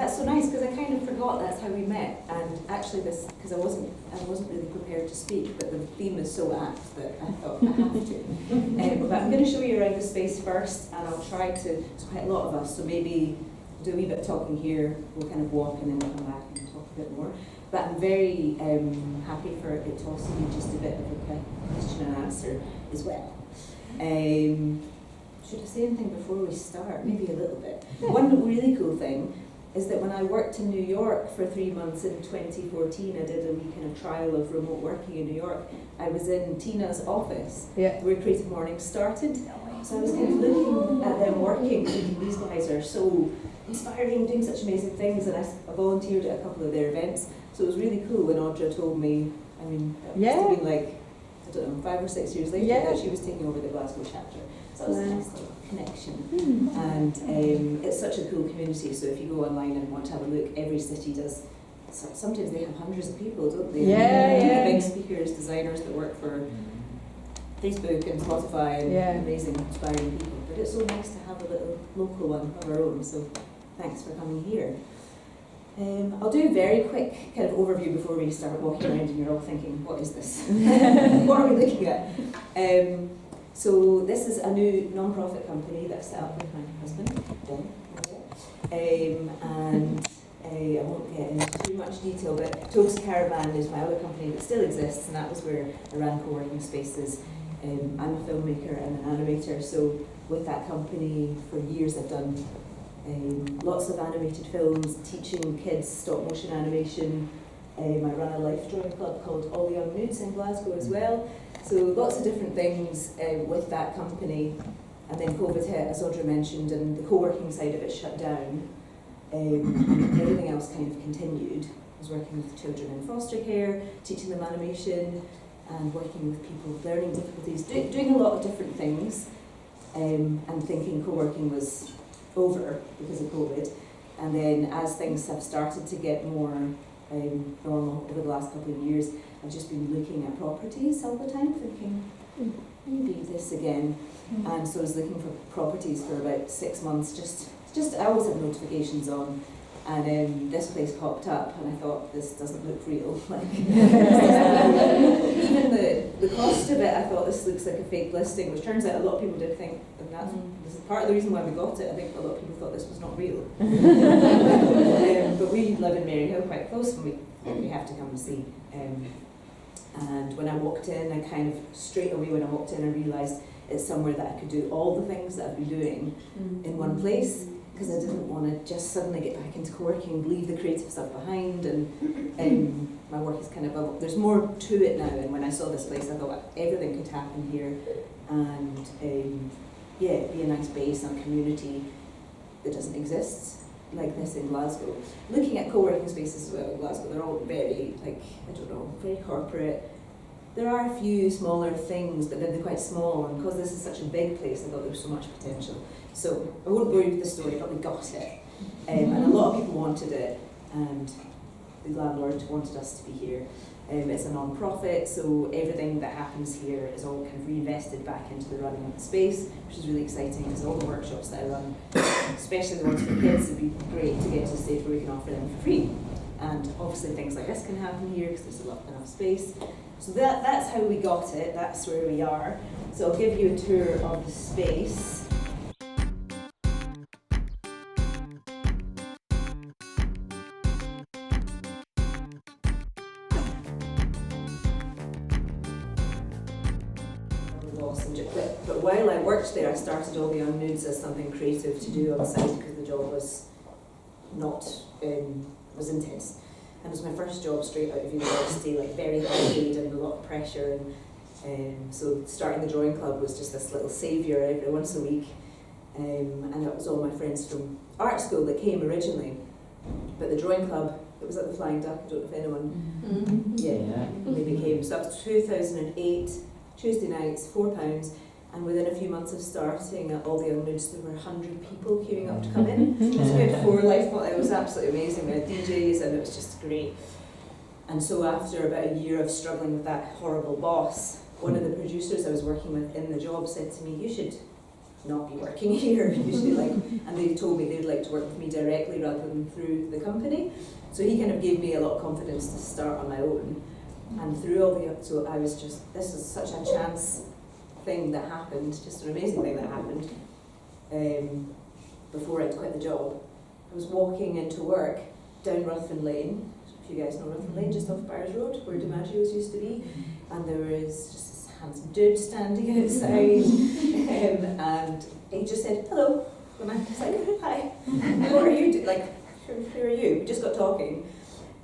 that's so nice, because I kind of forgot that's how we met. And actually this, because I wasn't really prepared to speak, but the theme is so apt that I thought I have to. But I'm going to show you around the space first, and I'll try to, it's quite a lot of us, so maybe do a wee bit of talking here, we'll kind of walk and then we'll come back and talk a bit more. But I'm very happy for it to also be just a bit of a question and answer as well. Should I say anything before we start? Maybe a little bit. One really cool thing is that when I worked in New York for 3 months in 2014, I did a wee kind of trial of remote working in New York. I was in Tina's office where CreativeMornings started. So I was kind of looking at them working, thinking these guys are so inspiring, doing such amazing things, and I volunteered at a couple of their events. So it was really cool when Audra told me, I mean, it must have been like, I don't know, 5 or 6 years later that she was taking over the Glasgow chapter. So it was a nice little connection. And it's such a cool community, so if you go online and want to have a look, every city does, sometimes they have hundreds of people, don't they? Big speakers, designers that work for Facebook and Spotify and amazing, inspiring people. But it's so nice to have a little local one of our own, so thanks for coming here. I'll do a very quick kind of overview before we start walking around and you're all thinking, what is this? What are we looking at? So this is a new non-profit company that I set up with my husband, Dan. And I won't get into too much detail, but Toast Caravan is my other company that still exists, and that was where I ran co-working spaces. I'm a filmmaker and an animator, so with that company for years I've done lots of animated films, teaching kids stop motion animation. I run a life drawing club called All the Young Nudes in Glasgow as well. So lots of different things with that company. And then COVID hit, as Audra mentioned, and the co-working side of it shut down. Everything else kind of continued. I was working with children in foster care, teaching them animation, and working with people with learning difficulties, doing a lot of different things, and thinking co-working was over because of COVID. And then as things have started to get more normal over the last couple of years, I've just been looking at properties all the time, thinking, maybe this again. And so I was looking for properties for about 6 months, just I always have notifications on. And this place popped up, and I thought, this doesn't look real. Even the cost of it, I thought this looks like a fake listing, which turns out a lot of people did think, and this is part of the reason why we got it. I think a lot of people thought this was not real. But we live in Maryhill quite close, and we have to come and see. And when I walked in, I kind of straight away when I walked in, I realised it's somewhere that I could do all the things that I've been doing in one place. Because I didn't want to just suddenly get back into co-working, leave the creative stuff behind, and my work is kind of, there's more to it now, and when I saw this place I thought everything could happen here, and it'd be a nice base and community that doesn't exist like this in Glasgow. Looking at co-working spaces as well in Glasgow, they're all very, very corporate. There are a few smaller things, but they're quite small, and because this is such a big place, I thought there was so much potential. So I won't bore you with the story, but we got it. And a lot of people wanted it, and the landlord wanted us to be here. It's a non-profit, so everything that happens here is all kind of reinvested back into the running of the space, which is really exciting, because all the workshops that I run, especially the ones for kids, would be great to get to a stage where we can offer them for free. And obviously things like this can happen here, because there's enough space. So that's how we got it, that's where we are. So I'll give you a tour of the space. But while I worked there, I started All the Young Nudes as something creative to do on the side, because the job was was intense. And it was my first job straight out of university, like very high paid and a lot of pressure. And so starting the drawing club was just this little saviour every once a week. And that was all my friends from art school that came originally. But the drawing club, it was at the Flying Duck, I don't know if anyone, maybe came. So that was 2008, Tuesday nights, £4. And within a few months of starting at All the Young Nudes, there were 100 people queuing up to come in. So we had 4 life, it was absolutely amazing. We had DJs and it was just great. And so after about a year of struggling with that horrible boss, one of the producers I was working with in the job said to me, you should not be working here, usually and they told me they'd like to work with me directly rather than through the company. So he kind of gave me a lot of confidence to start on my own. And through all so I was just, this is such a chance thing that happened, just an amazing thing that happened before I'd quit the job. I was walking into work down Ruthven Lane, if you guys know Ruthven Lane, just off Byres Road, where DiMaggio's used to be, and there was just this handsome dude standing outside, and he just said, hello, and I was like, hi, what are you doing? Like, who are you? We just got talking,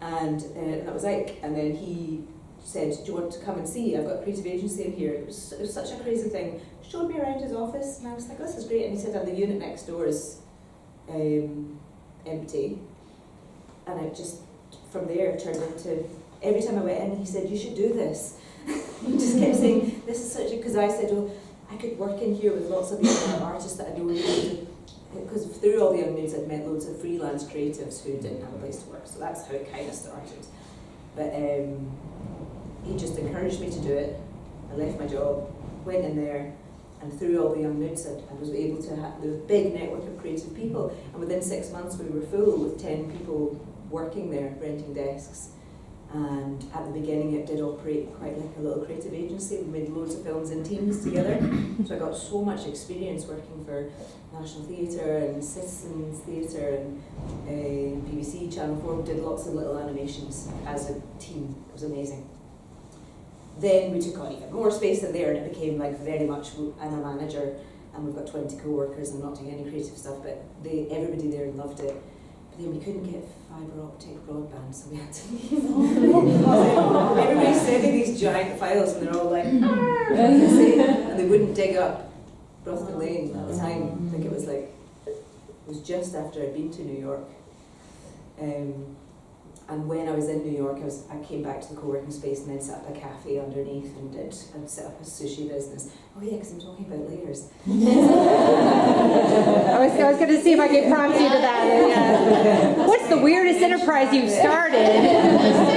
and that was Ike, and then he said, do you want to come and see? I've got a creative agency in here. It was such a crazy thing. Showed me around his office, and I was like, this is great, and he said, and the unit next door is empty, and it just, from there, turned into, every time I went in, he said, you should do this. He just kept saying, this is such a, because I said, oh, I could work in here with lots of the other artists that I know, because through all the Young Nudes I'd met loads of freelance creatives who didn't have a place to work, so that's how it kind of started. But he just encouraged me to do it. I left my job, went in there, and through all the Young Nudes I was able to have the big network of creative people, and within 6 months we were full with 10 people working there, renting desks. And at the beginning it did operate quite like a little creative agency. We made loads of films in teams together, so I got so much experience working for National Theatre and Citizens Theatre and BBC Channel 4. We did lots of little animations as a team. It was amazing. Then we took on even more space in there, and it became like very much, I'm a manager and we've got 20 co-workers and I'm not doing any creative stuff, but everybody there loved it. But then we couldn't get fibre optic broadband, so we had to leave. Everybody's sending these giant files and they're all like, and they wouldn't dig up Ruthven Lane at the time. I think it was just after I'd been to New York. And when I was in New York, I came back to the co-working space and then set up a cafe underneath and set up a sushi business. Oh yeah, because I'm talking about layers. I was going to see if I could prompt you to that. Yeah. What's the weirdest enterprise you've started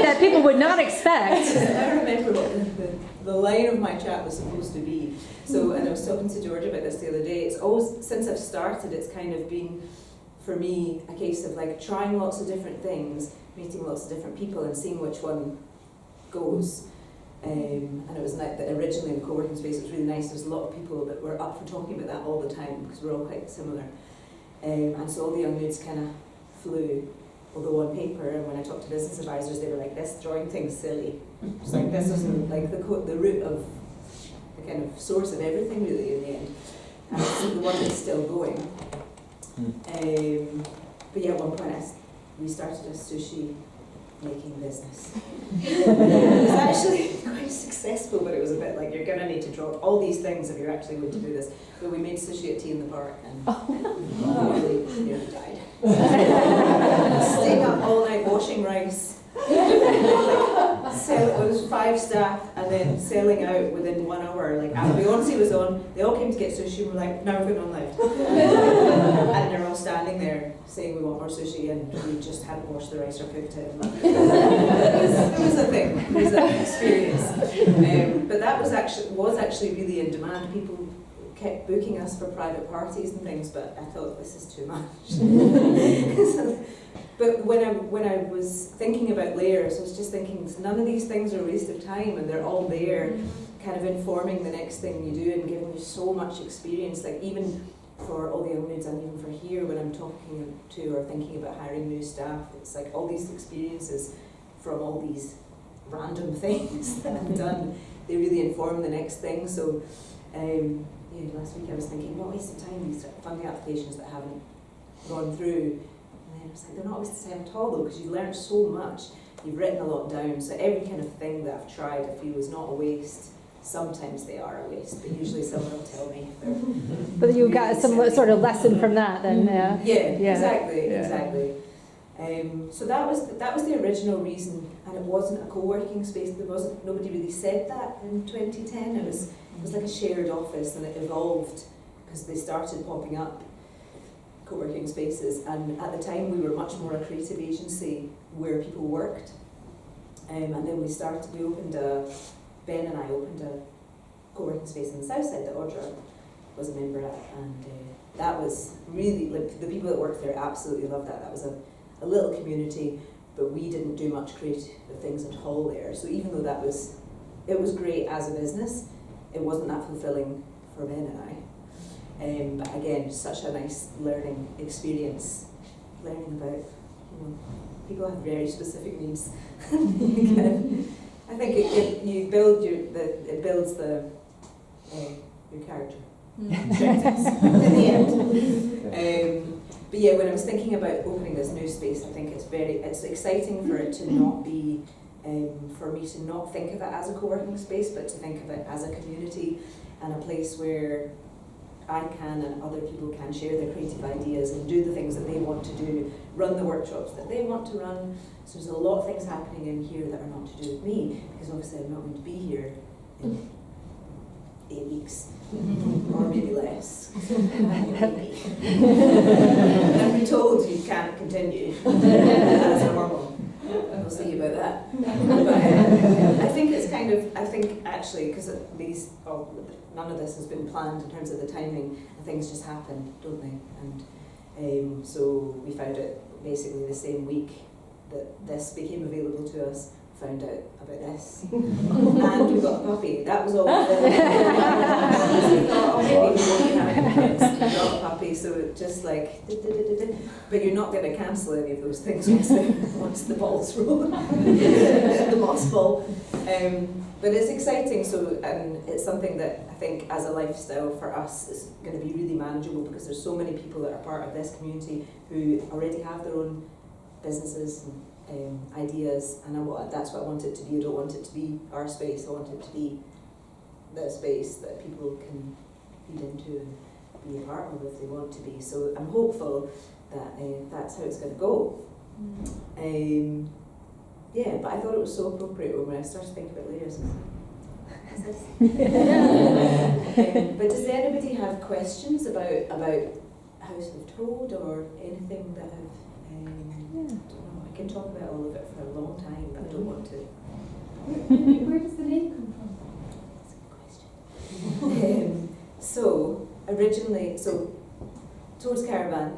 that people would not expect? I remember what the line of my chat was supposed to be. So, and I was talking to George about this the other day. It's always, since I've started, it's kind of been, for me, a case of like trying lots of different things, meeting lots of different people and seeing which one goes. And it was like that originally in the co-working space, it was really nice. There was a lot of people that were up for talking about that all the time because we're all quite similar. And so all the Young Nudes kind of flew, although on paper, and when I talked to business advisors, they were like, this drawing thing's silly. It's like, this isn't like the root of the kind of source of everything really in the end. And it's the one that's still going. But yeah, at one point we started a sushi making business. It was actually quite successful, but it was a bit like, you're going to need to drop all these things if you're actually going to do this. But we made sushi at Tea in the Park and nearly died. Staying up all night washing rice. It was 5 staff and then selling out within 1 hour. Like after Beyonce was on, they all came to get sushi and we're like, now we're going on live. And they're all standing there saying we want more sushi and we just hadn't washed the rice or cooked it. It was a thing, it was an experience. But that was actually really in demand. People kept booking us for private parties and things, but I thought this is too much. But when I was thinking about layers, I was just thinking none of these things are a waste of time, and they're all there, kind of informing the next thing you do and giving you so much experience. Like even for all the Young Nudes and even for here, when I'm talking to or thinking about hiring new staff, it's like all these experiences from all these random things that I've done, they really inform the next thing. So last week I was thinking, what a waste of time, these funding applications that haven't gone through. And then I was like, they're not a waste of time at all though, because you've learned so much, you've written a lot down, so every kind of thing that I've tried I feel is not a waste. Sometimes they are a waste, but usually someone will tell me. But you got some sort of lesson from that then, yeah? Yeah. Exactly. So that was the original reason, and it wasn't a co-working space. Nobody really said that in 2010. It was like a shared office, and it evolved because they started popping up co-working spaces. And at the time, we were much more a creative agency where people worked. And then Ben and I opened a co-working space in the south side, the Audra, was a member at, and that was really, like, the people that worked there absolutely loved that. That was a little community, but we didn't do much creative things at all there. So even though it was great as a business, it wasn't that fulfilling for Ben and I. But again, such a nice learning experience, learning about, people have very specific needs. I think it builds your character. In the end. But yeah, when I was thinking about opening this new space, I think it's exciting for it to not be, for me to not think of it as a co-working space, but to think of it as a community and a place where I can and other people can share their creative ideas and do the things that they want to do, run the workshops that they want to run. So there's a lot of things happening in here that are not to do with me, because obviously I'm not going to be here in 8 weeks, or maybe less. Maybe. I've been told you can't continue. That's normal. We'll see about that. But I think it's kind of, actually, because none of this has been planned in terms of the timing, and things just happen, don't they? And so we found it basically the same week that this became available to us, found out about this, and we got a puppy. That was all. We thought, maybe we won't have any kids. We got a puppy, so just like, but you're not going to cancel any of those things once the balls roll, the moss ball. But it's exciting. So, and it's something that I think, as a lifestyle for us, is going to be really manageable, because there's so many people that are part of this community who already have their own businesses and ideas, and that's what I want it to be. I don't want it to be our space. I want it to be the space that people can feed into and be a part of if they want to be. So I'm hopeful that that's how it's going to go. Yeah, but I thought it was so appropriate when I started thinking about layers. But does anybody have questions about House of Toad or anything that have? I don't know. I can talk about all of it for a long time, but I don't want to. Where does the name come from? That's a good question. So originally, Toad's Caravan,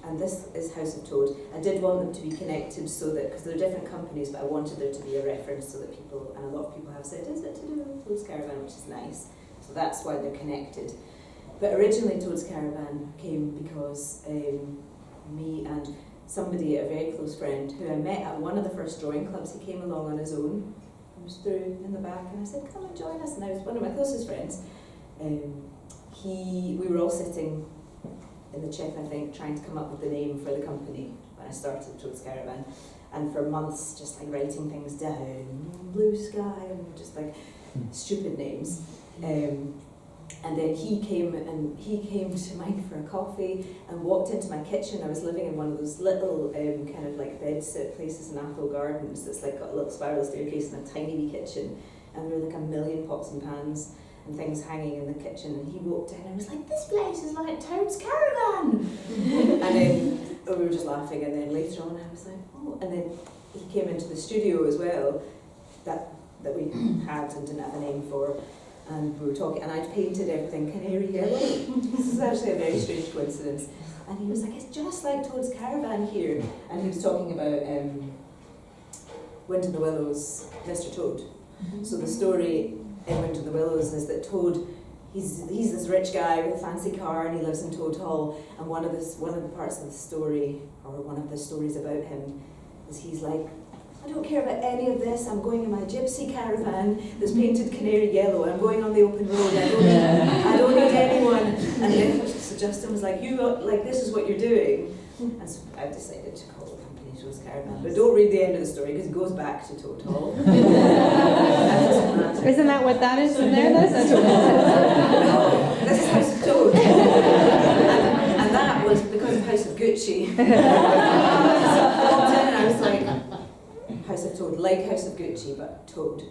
and this is House of Toad. I did want them to be connected, so that, because they're different companies, but I wanted there to be a reference so that people, and a lot of people have said, is it to do with Toad's Caravan, which is nice. So that's why they're connected. But originally Toad's Caravan came because me and somebody, a very close friend, who I met at one of the first drawing clubs, he came along on his own. I was through in the back, and I said, come and join us. And I was one of my closest friends. We were all sitting in the chip, I think, trying to come up with the name for the company when I started Toad's Caravan. And for months, just like writing things down, Blue Sky, and just like stupid names. And then he came to mine for a coffee and walked into my kitchen. I was living in one of those little kind of like bed-sit places in Athol Gardens that's like got a little spiral staircase and a tiny wee kitchen. And there were like a million pots and pans and things hanging in the kitchen. And he walked in and I was like, this place is like Toad's Caravan! And then we were just laughing. And then later on I was like, oh. And then he came into the studio as well that we had and didn't have a name for. And we were talking, and I'd painted everything canary yellow. This is actually a very strange coincidence. And he was like, it's just like Toad's Caravan here. And he was talking about Wind in the Willows, Mr. Toad. So the story in Wind in the Willows is that Toad, he's this rich guy with a fancy car, and he lives in Toad Hall. And one of the parts of the story, or one of the stories about him, is he's like, I don't care about any of this. I'm going in my gypsy caravan that's painted canary yellow. I'm going on the open road. I don't need anyone. And then so Justin was like, this is what you're doing. And so I decided to call the company Toad's Caravan. But don't read the end of the story, because it goes back to Toad Hall. Isn't that what that is in there? No, this is House of Toad. And that was because of House of Gucci. So I walked in and I was like, House of Toad, like House of Gucci, but Toad.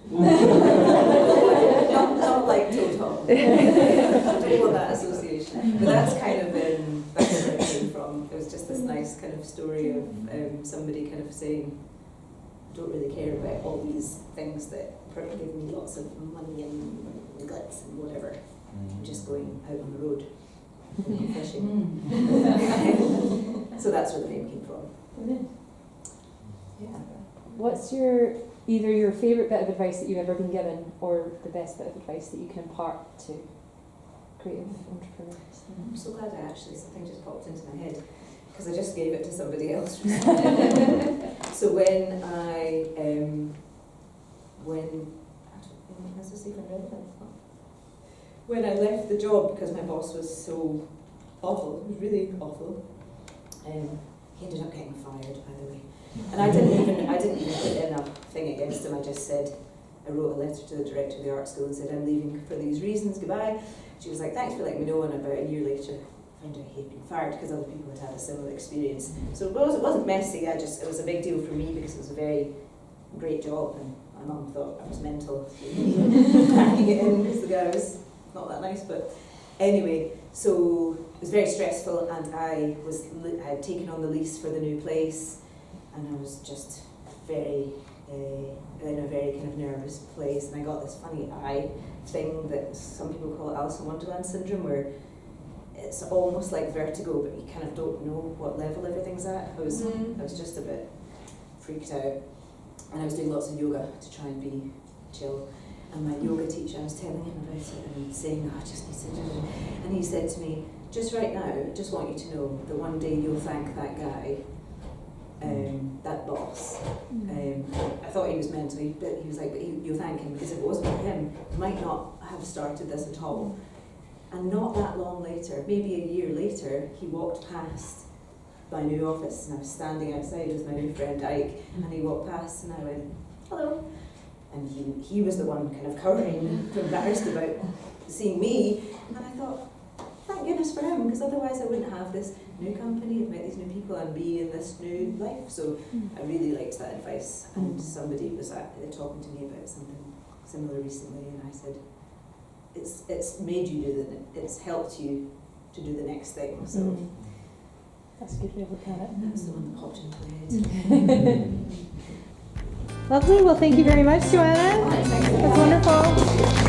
not like Toad Hall. I don't want that association. But that's kind of that's where it came from. It was just this nice kind of story of somebody kind of saying, I don't really care about all these things that give me lots of money and glitz and whatever. just going out on the road, fishing. So that's where the name came from. Brilliant. Yeah. What's either your favourite bit of advice that you've ever been given, or the best bit of advice that you can impart to creative entrepreneurs? I'm so glad something just popped into my head, because I just gave it to somebody else. So when when I left the job, because my boss was so awful, it was really awful, he ended up getting fired, by the way. And I didn't even put in a thing against him. I just said, I wrote a letter to the director of the art school and said, I'm leaving for these reasons, goodbye. She was like, thanks for letting me know, and about a year later, I found out he had been fired because other people had had a similar experience. So it wasn't messy, it was a big deal for me because it was a very great job, and my mum thought I was mental packing it in because the guy was not that nice, but anyway, so it was very stressful, and I had taken on the lease for the new place, and I was just very in a very kind of nervous place, and I got this funny eye thing that some people call Alice in Wonderland syndrome, where it's almost like vertigo, but you kind of don't know what level everything's at. I was just a bit freaked out, and I was doing lots of yoga to try and be chill. And my yoga teacher, I was telling him about it and saying, I just need to do it. And he said to me, just right now, just want you to know that one day you'll thank that guy, that boss. I thought he was mental, but he was like, but you'll thank him, because if it wasn't for him, you might not have started this at all. And not that long later, maybe a year later, he walked past my new office, and I was standing outside with my new friend Ike, and he walked past, and I went, hello. And he was the one kind of cowering, embarrassed about seeing me. And I thought, thank goodness for him, because otherwise I wouldn't have this new company, I've met these new people, and be in this new life. So I really liked that advice. And somebody was talking to me about something similar recently, and I said, it's made you it's helped you to do the next thing. So that's a good way of looking at it. That's the one that popped into my head. Lovely. Well, thank you very much, Joanna. Thanks. That's wonderful.